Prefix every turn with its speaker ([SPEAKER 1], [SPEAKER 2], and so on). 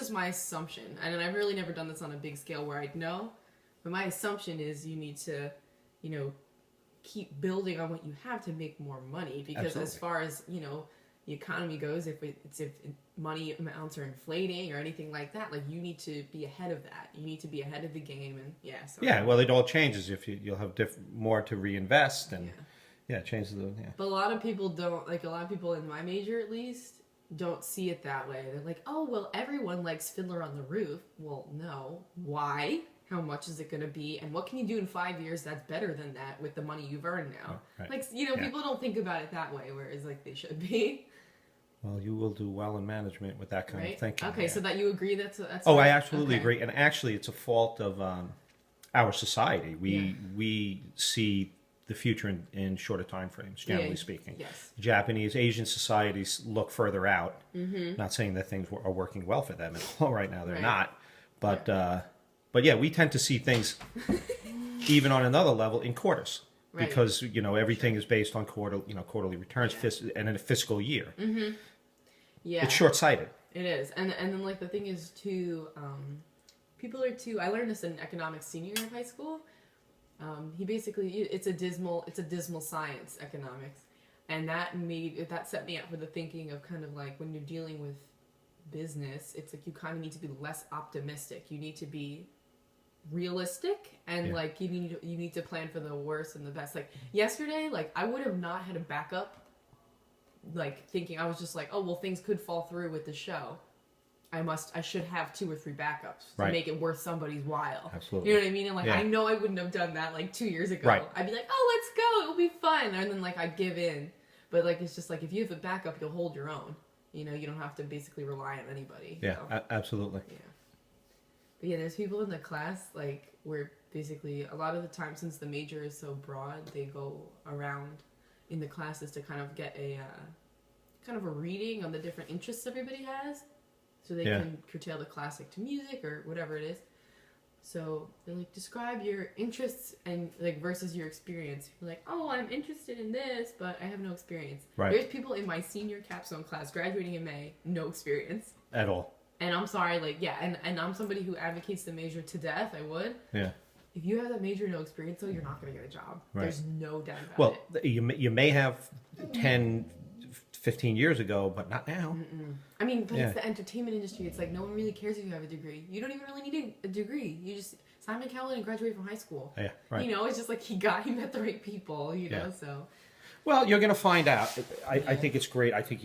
[SPEAKER 1] just my assumption, and I've really never done this on a big scale where I'd know, but my assumption is you need to, you know, keep building on what you have to make more money, because
[SPEAKER 2] Absolutely.
[SPEAKER 1] as far as, you know, the economy goes, if money amounts are inflating or anything like that, like, you need to be ahead of that. You need to be ahead of the game, and so.
[SPEAKER 2] Yeah, well, it all changes if you'll have more to reinvest, and it changes the
[SPEAKER 1] But a lot of people don't, like, a lot of people in my major at least don't see it that way. They're like, oh, well, everyone likes Fiddler on the Roof. Well, no. Why? How much is it going to be? And what can you do in 5 years that's better than that with the money you've earned now?
[SPEAKER 2] Oh, right.
[SPEAKER 1] Like, you know, people don't think about it that way, whereas, like, they should be.
[SPEAKER 2] Well, you will do well in management with that kind of thinking.
[SPEAKER 1] Okay, so that you agree that's
[SPEAKER 2] Oh, I absolutely agree. And actually, it's a fault of our society. We see the future in shorter time frames, generally speaking.
[SPEAKER 1] Yes.
[SPEAKER 2] Japanese, Asian societies look further out. Not saying that things are working well for them at all right now. They're not. But yeah, we tend to see things even on another level in quarters. Right. Because, you know, everything is based on quarterly returns and in a fiscal year.
[SPEAKER 1] Yeah.
[SPEAKER 2] It's short-sighted.
[SPEAKER 1] It is. And then, like, the thing is, too, people are too... I learned this in economics senior year of high school. He basically... It's a dismal science, economics. And that set me up for the thinking of kind of, like, when you're dealing with business, it's like you kind of need to be less optimistic. You need to be realistic, and like you need to plan for the worst and the best. Like yesterday, like I would have not had a backup, like thinking, I was just like, oh well, things could fall through with the show. I should have 2 or 3 backups to make it worth somebody's while.
[SPEAKER 2] Absolutely.
[SPEAKER 1] You know what I mean? And like I know I wouldn't have done that like 2 years ago.
[SPEAKER 2] Right.
[SPEAKER 1] I'd be like, oh, let's go, it'll be fun, and then like I'd give in. But like it's just like if you have a backup, you'll hold your own. You know, you don't have to basically rely on anybody.
[SPEAKER 2] Yeah, absolutely.
[SPEAKER 1] Yeah. But yeah, there's people in the class, like, where basically a lot of the time, since the major is so broad, they go around in the classes to kind of get a kind of a reading on the different interests everybody has, so they can curtail the classic to music or whatever it is. So they're like, describe your interests and like versus your experience. You're like, oh, I'm interested in this, but I have no experience.
[SPEAKER 2] Right.
[SPEAKER 1] There's people in my senior capstone class graduating in May, no experience
[SPEAKER 2] at all.
[SPEAKER 1] And I'm sorry, like, and I'm somebody who advocates the major to death. I would.
[SPEAKER 2] Yeah.
[SPEAKER 1] If you have that major, no experience, though, you're not going to get a job.
[SPEAKER 2] Right.
[SPEAKER 1] There's no doubt about
[SPEAKER 2] it.
[SPEAKER 1] Well,
[SPEAKER 2] you may have 10, 15 years ago, but not now.
[SPEAKER 1] I mean, but it's the entertainment industry. It's like no one really cares if you have a degree. You don't even really need a degree. You just Simon Cowell didn't graduate from high school.
[SPEAKER 2] Yeah, right.
[SPEAKER 1] You know, it's just like he met the right people. You know, so.
[SPEAKER 2] Well, you're going to find out. I think it's great. I think